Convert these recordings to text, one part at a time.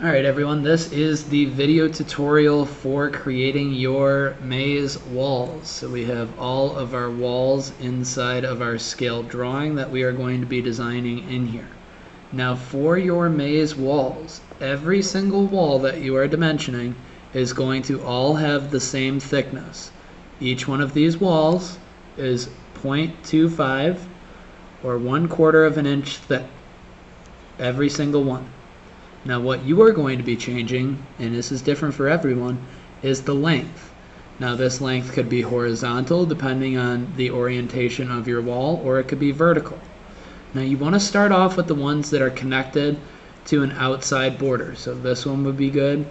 Alright everyone, this is the video tutorial for creating your maze walls. So we have all of our walls inside of our scale drawing that we are going to be designing in here. Now for your maze walls, every single wall that you are dimensioning is going to all have the same thickness. Each one of these walls is 0.25 or 1/4 of an inch thick. Every single one. Now what you are going to be changing, and this is different for everyone, is the length. Now this length could be horizontal depending on the orientation of your wall, or it could be vertical. Now you want to start off with the ones that are connected to an outside border. So this one would be good,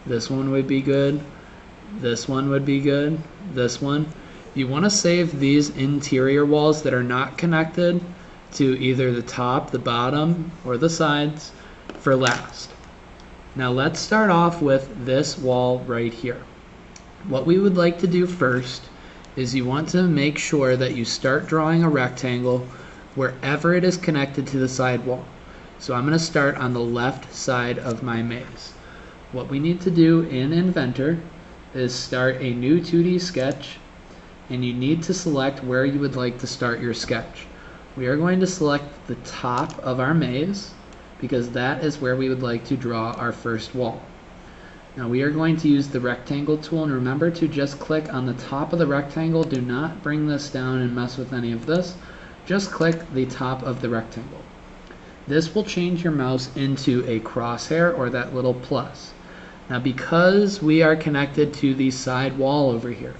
this one would be good, this one would be good, this one. You want to save these interior walls that are not connected to either the top, the bottom, or the sides for last. Now let's start off with this wall right here. What we would like to do first is you want to make sure that you start drawing a rectangle wherever it is connected to the side wall. So I'm going to start on the left side of my maze. What we need to do in Inventor is start a new 2D sketch, and you need to select where you would like to start your sketch. We are going to select the top of our maze because that is where we would like to draw our first wall. Now we are going to use the rectangle tool, and remember to just click on the top of the rectangle. Do not bring this down and mess with any of this. Just click the top of the rectangle. This will change your mouse into a crosshair or that little plus. Now because we are connected to the side wall over here,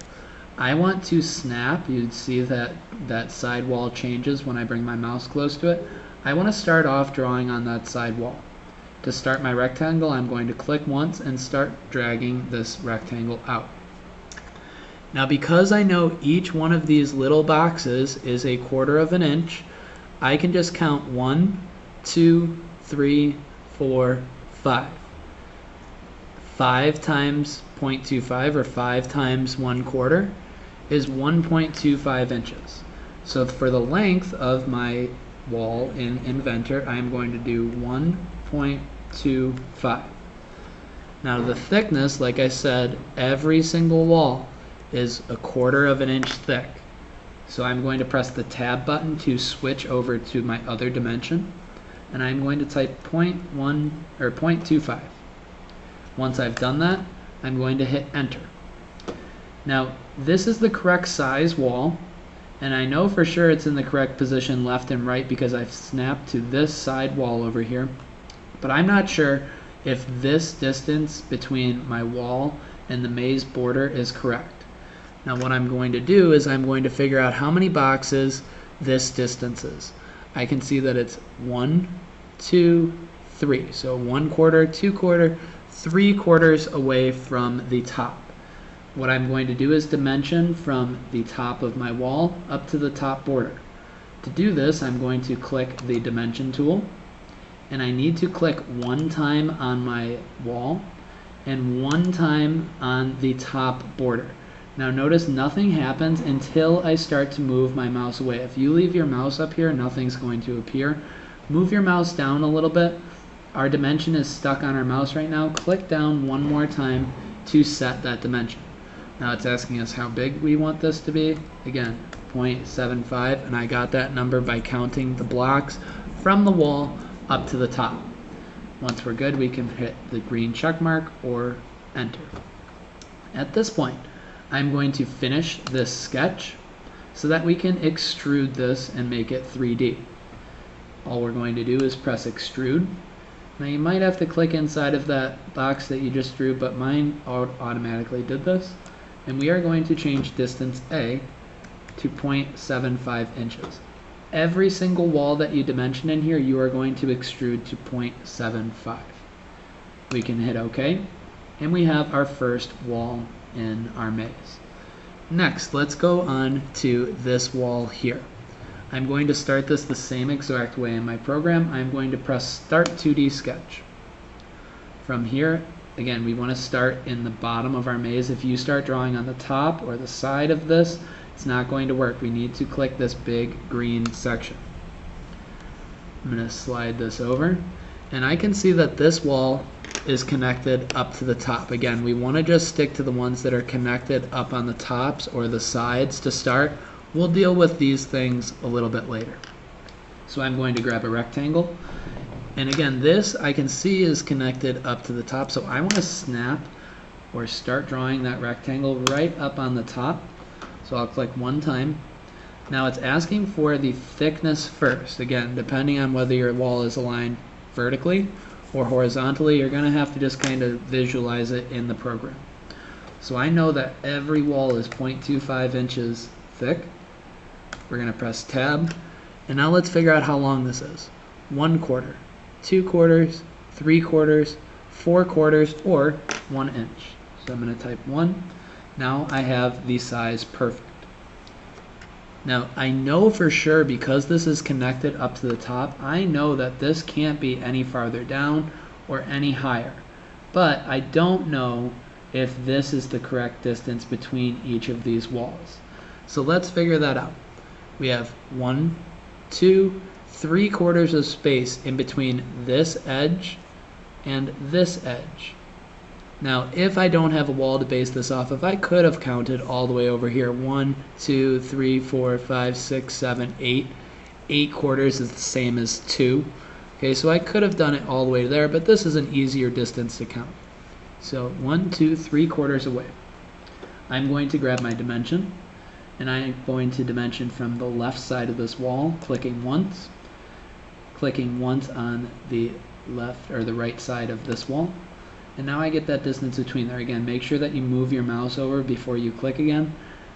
I want to snap. You'd see that that side wall changes when I bring my mouse close to it. I want to start off drawing on that side wall. To start my rectangle, I'm going to click once and start dragging this rectangle out. Now because I know each one of these little boxes is 1/4 of an inch, I can just count 1, 2, 3, 4, 5. 5 times 0.25 or 5 times 1/4 is 1.25 inches. So for the length of my wall in Inventor, I am going to do 1.25. Now the thickness, like I said, every single wall is 1/4 of an inch thick. So I'm going to press the tab button to switch over to my other dimension, and I'm going to type 0.1 or 0.25. Once I've done that, I'm going to hit enter. Now this is the correct size wall, and I know for sure it's in the correct position left and right because I've snapped to this side wall over here, but I'm not sure if this distance between my wall and the maze border is correct. Now what I'm going to do is I'm going to figure out how many boxes this distance is. I can see that it's 1, 2, 3. So 1/4, 2/4, 3/4 away from the top. What I'm going to do is dimension from the top of my wall up to the top border. To do this, I'm going to click the dimension tool, and I need to click one time on my wall and one time on the top border. Now notice nothing happens until I start to move my mouse away. If you leave your mouse up here, nothing's going to appear. Move your mouse down a little bit. Our dimension is stuck on our mouse right now. Click down one more time to set that dimension. Now it's asking us how big we want this to be. Again, 0.75, and I got that number by counting the blocks from the wall up to the top. Once we're good, we can hit the green check mark or enter. At this point, I'm going to finish this sketch so that we can extrude this and make it 3D. All we're going to do is press extrude. Now you might have to click inside of that box that you just drew, but mine automatically did this. And we are going to change distance A to 0.75 inches. Every single wall that you dimension in here, you are going to extrude to 0.75. We can hit OK, and we have our first wall in our maze. Next, let's go on to this wall here. I'm going to start this the same exact way in my program. I'm going to press Start 2D Sketch. From here, again, we want to start in the bottom of our maze. If you start drawing on the top or the side of this, it's not going to work. We need to click this big green section. I'm going to slide this over, and I can see that this wall is connected up to the top. Again, we want to just stick to the ones that are connected up on the tops or the sides to start. We'll deal with these things a little bit later. So I'm going to grab a rectangle, and again, this I can see is connected up to the top, so I want to snap or start drawing that rectangle right up on the top. So I'll click one time. Now it's asking for the thickness first. Again, depending on whether your wall is aligned vertically or horizontally, you're going to have to just kind of visualize it in the program. So I know that every wall is 0.25 inches thick. We're going to press tab, and now let's figure out how long this is. 1/4, 2/4, 3/4, 4/4, or 1 inch. So I'm going to type 1. Now I have the size perfect. Now I know for sure, because this is connected up to the top, I know that this can't be any farther down or any higher. But I don't know if this is the correct distance between each of these walls. So let's figure that out. We have 1, 2, 3/4 of space in between this edge and this edge. Now, if I don't have a wall to base this off of, I could have counted all the way over here. 1, 2, 3, 4, 5, 6, 7, 8. 8/4 is the same as 2. Okay, so I could have done it all the way there, but this is an easier distance to count. So 1, 2, 3/4 away. I'm going to grab my dimension, and I'm going to dimension from the left side of this wall, clicking once on the left or the right side of this wall. And now I get that distance between there. Again, make sure that you move your mouse over before you click again.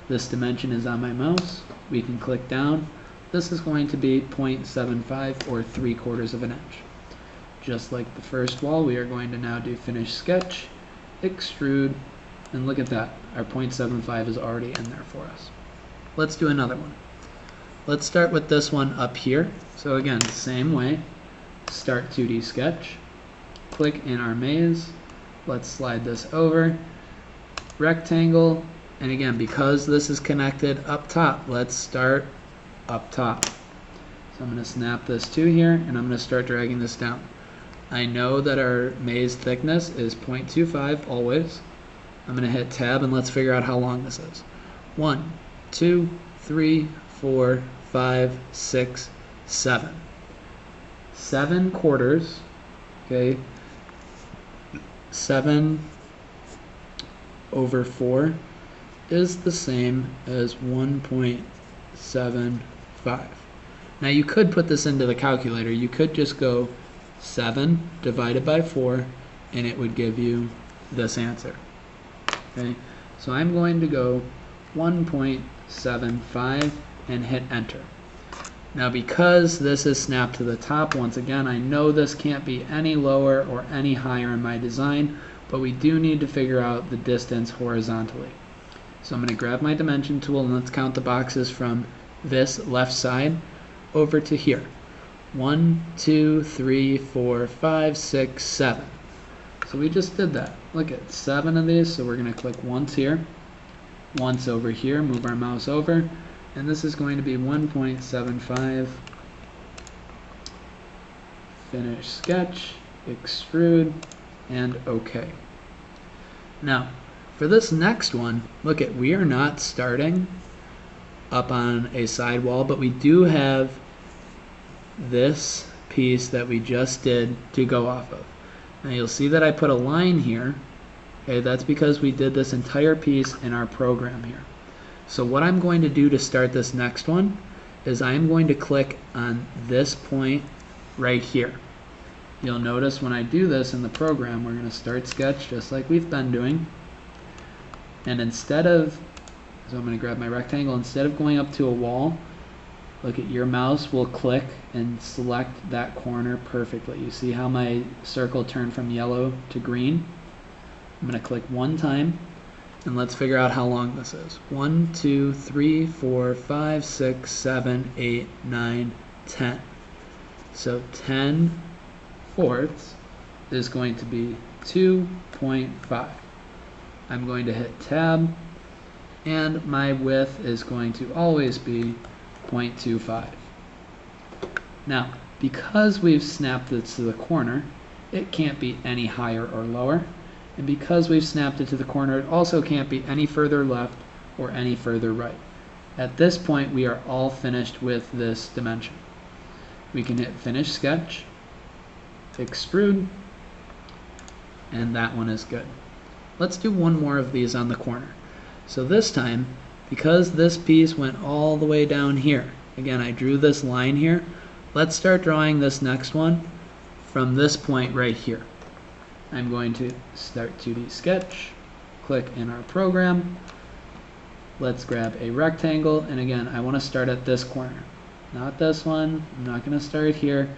This dimension is on my mouse. We can click down. This is going to be 0.75 or 3/4 of an inch. Just like the first wall, we are going to now do finish sketch, extrude, and look at that. Our 0.75 is already in there for us. Let's do another one. Let's start with this one up here. So again, same way. Start 2D sketch. Click in our maze. Let's slide this over. Rectangle. And again, because this is connected up top, let's start up top. So I'm going to snap this to here, and I'm going to start dragging this down. I know that our maze thickness is 0.25 always. I'm going to hit tab, and let's figure out how long this is. 1, 2, 3, 4, 5, 6, 7. 7/4. Okay. 7/4 is the same as 1.75. Now you could put this into the calculator. You could just go 7 divided by 4, and it would give you this answer. Okay, so I'm going to go 1.75 and hit enter. Now because this is snapped to the top, once again, I know this can't be any lower or any higher in my design, but we do need to figure out the distance horizontally. So I'm going to grab my dimension tool, and let's count the boxes from this left side over to here. 1, 2, 3, 4, 5, 6, 7. So we just did that. Look at 7 of these, so we're going to click once here, once over here, move our mouse over, and this is going to be 1.75, finish sketch, extrude, and OK. Now, for this next one, look at, we are not starting up on a side wall, but we do have this piece that we just did to go off of. Now you'll see that I put a line here. Okay, that's because we did this entire piece in our program here. So what I'm going to do to start this next one is I'm going to click on this point right here. You'll notice when I do this in the program, we're going to start sketch just like we've been doing. And instead of, so I'm going to grab my rectangle, instead of going up to a wall, look at, your mouse will click and select that corner perfectly. You see how my circle turned from yellow to green? I'm going to click one time, and let's figure out how long this is. 1, 2, 3, 4, 5, 6, 7, 8, 9, 10. So 10/4 is going to be 2.5. I'm going to hit tab, and my width is going to always be 0.25. Now, because we've snapped this to the corner, it can't be any higher or lower. And because we've snapped it to the corner, it also can't be any further left or any further right. At this point, we are all finished with this dimension. We can hit Finish Sketch, Extrude, and that one is good. Let's do one more of these on the corner. So this time, because this piece went all the way down here, again, I drew this line here, let's start drawing this next one from this point right here. I'm going to start 2D Sketch, click in our program, let's grab a rectangle, and again, I want to start at this corner. Not this one, I'm not going to start here,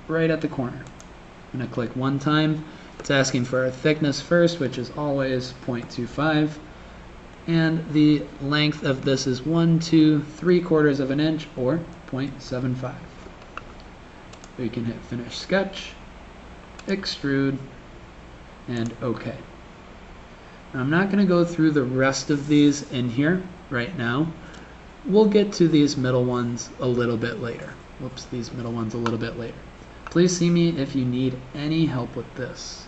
right at the corner. I'm going to click one time. It's asking for our thickness first, which is always 0.25. And the length of this is 1, 2, 3/4 of an inch, or 0.75. We can hit Finish Sketch, Extrude, and OK. Now, I'm not going to go through the rest of these in here right now. We'll get to these middle ones a little bit later. Whoops, these middle ones a little bit later. Please see me if you need any help with this.